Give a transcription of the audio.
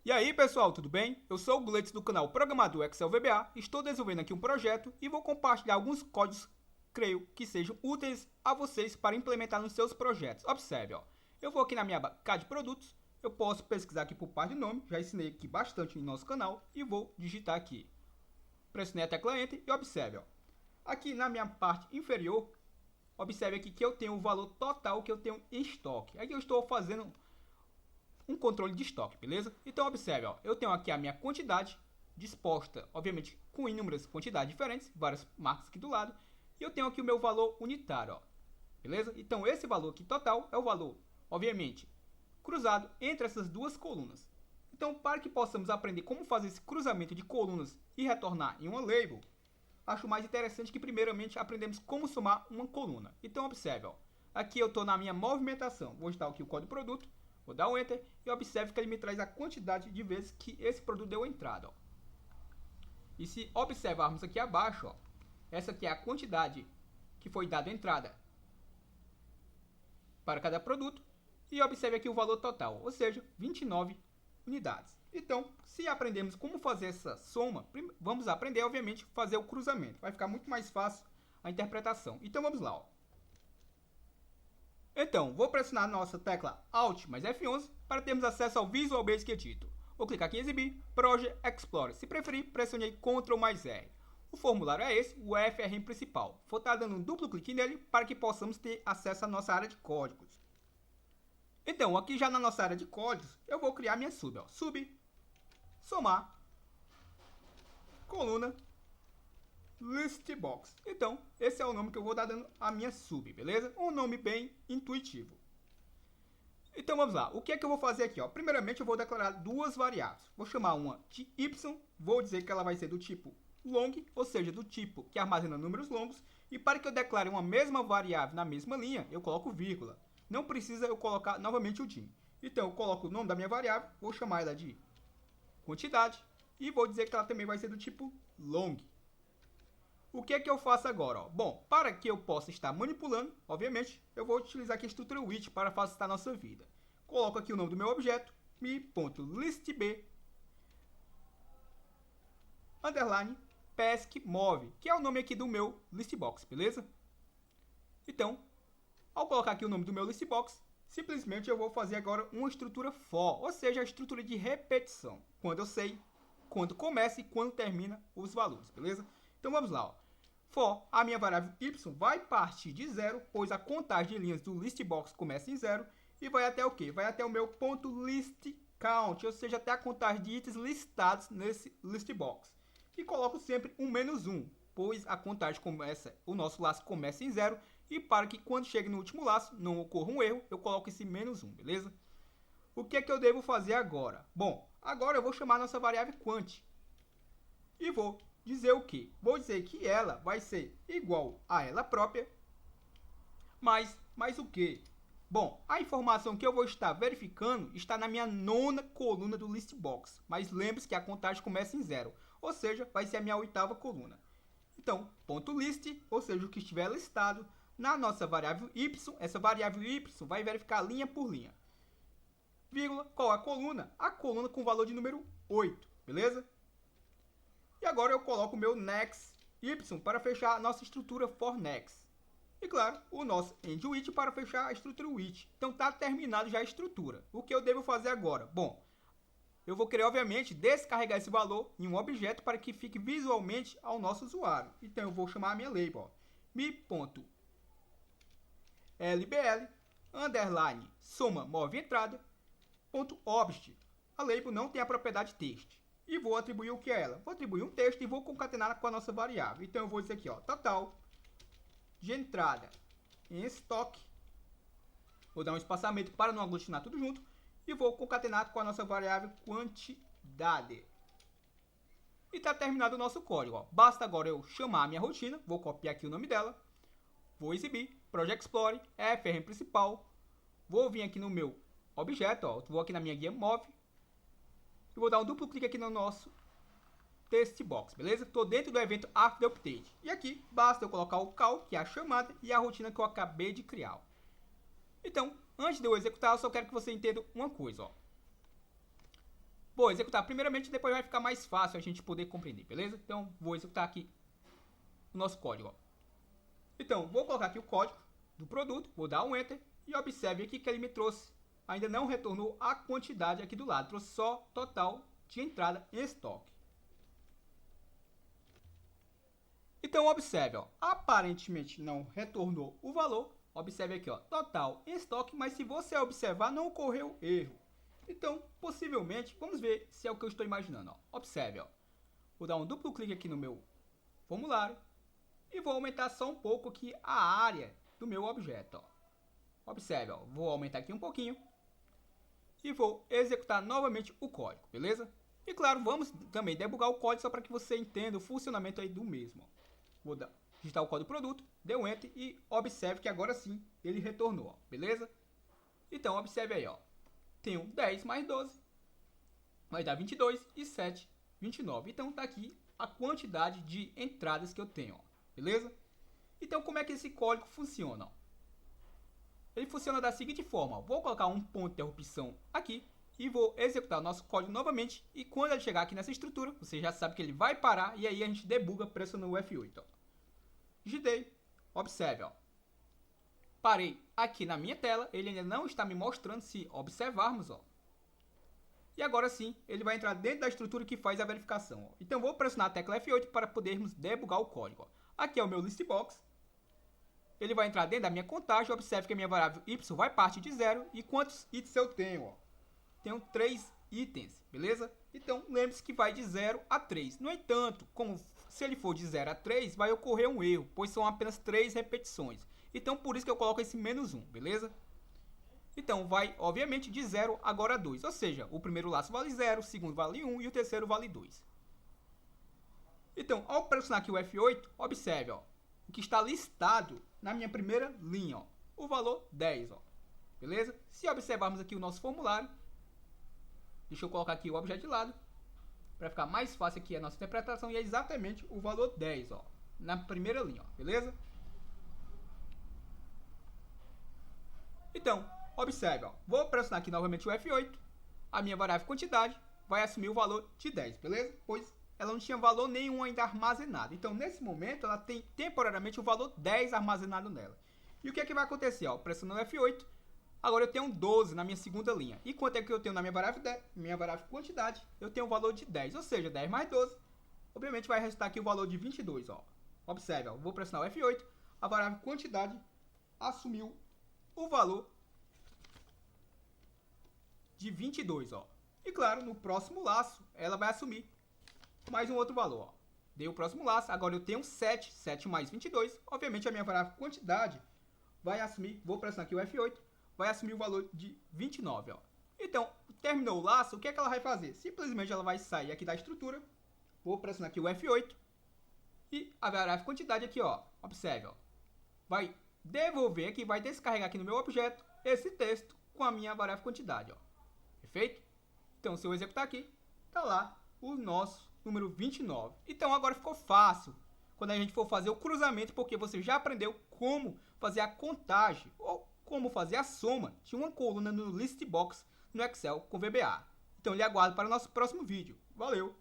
E aí pessoal, tudo bem? Eu sou o Gleitz do canal Programador Excel VBA, estou desenvolvendo aqui um projeto e vou compartilhar alguns códigos, creio que sejam úteis a vocês para implementar nos seus projetos. Observe, ó. Eu vou aqui na minha barra de produtos, eu posso pesquisar aqui por parte de nome, já ensinei aqui bastante no nosso canal e vou digitar aqui. Pressionei a tecla Enter e observe, ó. Aqui na minha parte inferior, observe aqui que eu tenho o valor total que eu tenho em estoque. Aqui eu estou fazendo um controle de estoque, beleza? Então observe, ó, eu tenho aqui a minha quantidade disposta, obviamente com inúmeras quantidades diferentes, várias marcas aqui do lado, e eu tenho aqui o meu valor unitário, ó, beleza? Então esse valor aqui total é o valor, obviamente, cruzado entre essas duas colunas. Então para que possamos aprender como fazer esse cruzamento de colunas e retornar em uma label, acho mais interessante que primeiramente aprendemos como somar uma coluna. Então observe, ó, aqui eu estou na minha movimentação, vou digitar aqui o código produto, vou dar um Enter e observe que ele me traz a quantidade de vezes que esse produto deu entrada. Ó. E se observarmos aqui abaixo, ó, essa aqui é a quantidade que foi dada entrada para cada produto. E observe aqui o valor total, ou seja, 29 unidades. Então, se aprendemos como fazer essa soma, vamos aprender, obviamente, a fazer o cruzamento. Vai ficar muito mais fácil a interpretação. Então vamos lá. Ó. Então, vou pressionar a nossa tecla Alt mais F11 para termos acesso ao Visual Basic Editor. Vou clicar aqui em Exibir, Project Explorer. Se preferir, pressione Ctrl mais R. O formulário é esse, o FRM principal. Vou estar dando um duplo clique nele para que possamos ter acesso à nossa área de códigos. Então, aqui já na nossa área de códigos, eu vou criar minha sub. Ó. Sub, somar, coluna, Listbox. Então, esse é o nome que eu vou dar dando a minha sub, beleza? Um nome bem intuitivo. Então, vamos lá. O que é que eu vou fazer aqui? Ó? Primeiramente, eu vou declarar duas variáveis. Vou chamar uma de y, vou dizer que ela vai ser do tipo long, ou seja, do tipo que armazena números longos. E para que eu declare uma mesma variável na mesma linha, eu coloco vírgula. Não precisa eu colocar novamente o dim. Então, eu coloco o nome da minha variável, vou chamar ela de quantidade e vou dizer que ela também vai ser do tipo long. O que é que eu faço agora? Ó? Bom, para que eu possa estar manipulando, obviamente, eu vou utilizar aqui a estrutura with para facilitar a nossa vida. Coloco aqui o nome do meu objeto, mi.listb, underline, peskmove, que é o nome aqui do meu listbox, beleza? Então, ao colocar aqui o nome do meu listbox, simplesmente eu vou fazer agora uma estrutura for, ou seja, a estrutura de repetição, quando eu sei quando começa e quando termina os valores, beleza? Então vamos lá, ó. For, a minha variável y vai partir de 0, pois a contagem de linhas do listbox começa em 0 e vai até o quê? Vai até o meu ponto list count, ou seja, até a contagem de itens listados nesse listbox. E coloco sempre um menos 1, pois a contagem começa, o nosso laço começa em 0 e para que quando chegue no último laço não ocorra um erro, eu coloco esse menos 1, beleza? O que é que eu devo fazer agora? Bom, agora eu vou chamar a nossa variável quant e vou dizer o que? Vou dizer que ela vai ser igual a ela própria, mais o que? Bom, a informação que eu vou estar verificando está na minha nona coluna do listbox, mas lembre-se que a contagem começa em 0, ou seja, vai ser a minha oitava coluna. Então, ponto .list, ou seja, o que estiver listado na nossa variável y, essa variável y vai verificar linha por linha. Vírgula, qual a coluna? A coluna com o valor de número 8, beleza? E agora eu coloco o meu next y para fechar a nossa estrutura for next. E claro, o nosso end with para fechar a estrutura with. Então está terminado já a estrutura. O que eu devo fazer agora? Bom, eu vou querer obviamente descarregar esse valor em um objeto para que fique visualmente ao nosso usuário. Então eu vou chamar a minha label, mi.lbl, underline, soma move entrada, ponto .obj. A label não tem a propriedade text. E vou atribuir o que é ela? Vou atribuir um texto e vou concatenar com a nossa variável. Então eu vou dizer aqui, ó, total de entrada em estoque. Vou dar um espaçamento para não aglutinar tudo junto. E vou concatenar com a nossa variável quantidade. E está terminado o nosso código. Ó. Basta agora eu chamar a minha rotina. Vou copiar aqui o nome dela. Vou exibir, Project Explorer, FRM principal. Vou vir aqui no meu objeto, ó, vou aqui na minha guia Move. E vou dar um duplo clique aqui no nosso text box, beleza? Estou dentro do evento After Update. E aqui basta eu colocar o call, que é a chamada, e a rotina que eu acabei de criar. Então, antes de eu executar, eu só quero que você entenda uma coisa. Ó. vou executar primeiramente, depois vai ficar mais fácil a gente poder compreender, beleza? Então, vou executar aqui o nosso código, ó. Então, vou colocar aqui o código do produto, vou dar um Enter e observe aqui que ele me trouxe, ainda não retornou a quantidade aqui do lado, trouxe só total de entrada em estoque. Então, observe, ó, aparentemente não retornou o valor, observe aqui, ó, total em estoque, mas se você observar, não ocorreu erro. Então, possivelmente, vamos ver se é o que eu estou imaginando, ó. Observe, ó, vou dar um duplo clique aqui no meu formulário e vou aumentar só um pouco aqui a área do meu objeto, ó. Observe, ó, vou aumentar aqui um pouquinho e vou executar novamente o código, beleza? E claro, vamos também debugar o código só para que você entenda o funcionamento aí do mesmo, ó. Vou digitar o código do produto, deu Enter e observe que agora sim ele retornou, ó, beleza? Então, observe aí, ó. Tenho 10 mais 12, vai dar 22 e 7, 29. Então, tá aqui a quantidade de entradas que eu tenho, ó, beleza? Então, como é que esse código funciona, ó? Ele funciona da seguinte forma, ó. Vou colocar um ponto de interrupção aqui e vou executar o nosso código novamente. E quando ele chegar aqui nessa estrutura, você já sabe que ele vai parar e aí a gente debuga pressionando o F8, ó. Digitei, observe, ó. Parei aqui na minha tela, ele ainda não está me mostrando, se observarmos, ó. E agora sim, ele vai entrar dentro da estrutura que faz a verificação, ó. Então vou pressionar a tecla F8 para podermos debugar o código, ó. Aqui é o meu listbox. Ele vai entrar dentro da minha contagem, observe que a minha variável y vai partir de 0 e quantos itens eu tenho, ó. Tenho 3 itens, beleza? Então lembre-se que vai de 0 a 3. No entanto, como se ele for de 0 a 3, vai ocorrer um erro, pois são apenas 3 repetições. Então, por isso que eu coloco esse menos 1, beleza? Então, vai, obviamente, de 0 agora a 2. Ou seja, o primeiro laço vale 0, o segundo vale 1 e o terceiro vale 2. Então, ao pressionar aqui o F8, observe, ó, o que está listado na minha primeira linha, ó, o valor 10, ó, beleza? Se observarmos aqui o nosso formulário, deixa eu colocar aqui o objeto de lado, para ficar mais fácil aqui a nossa interpretação, e é exatamente o valor 10, ó, na primeira linha, ó, beleza? Então, observe, ó, vou pressionar aqui novamente o F8, a minha variável quantidade vai assumir o valor de 10, beleza? Pois ela não tinha valor nenhum ainda armazenado. Então, nesse momento, ela tem temporariamente o valor 10 armazenado nela. E o que é que vai acontecer? Ó, pressionando F8, agora eu tenho 12 na minha segunda linha. E quanto é que eu tenho na minha variável, minha variável quantidade? Eu tenho o valor de 10, ou seja, 10 mais 12, obviamente vai restar aqui o valor de 22, ó. Observe, ó, vou pressionar o F8, a variável quantidade assumiu o valor de 22, ó. E claro, no próximo laço, ela vai assumir mais um outro valor, ó. Dei o próximo laço, agora eu tenho 7, 7 mais 22, obviamente a minha variável quantidade vai assumir, vou pressionar aqui o F8, vai assumir o valor de 29, ó. Então, terminou o laço, o que é que ela vai fazer? Simplesmente ela vai sair aqui da estrutura, vou pressionar aqui o F8, e a variável quantidade aqui, ó, observe, ó, vai devolver aqui, vai descarregar aqui no meu objeto esse texto com a minha variável quantidade, ó. Perfeito? Então, se eu executar aqui, tá lá o nosso número 29. Então, agora ficou fácil quando a gente for fazer o cruzamento, porque você já aprendeu como fazer a contagem ou como fazer a soma de uma coluna no listbox no Excel com VBA. Então, lhe aguardo para o nosso próximo vídeo. Valeu!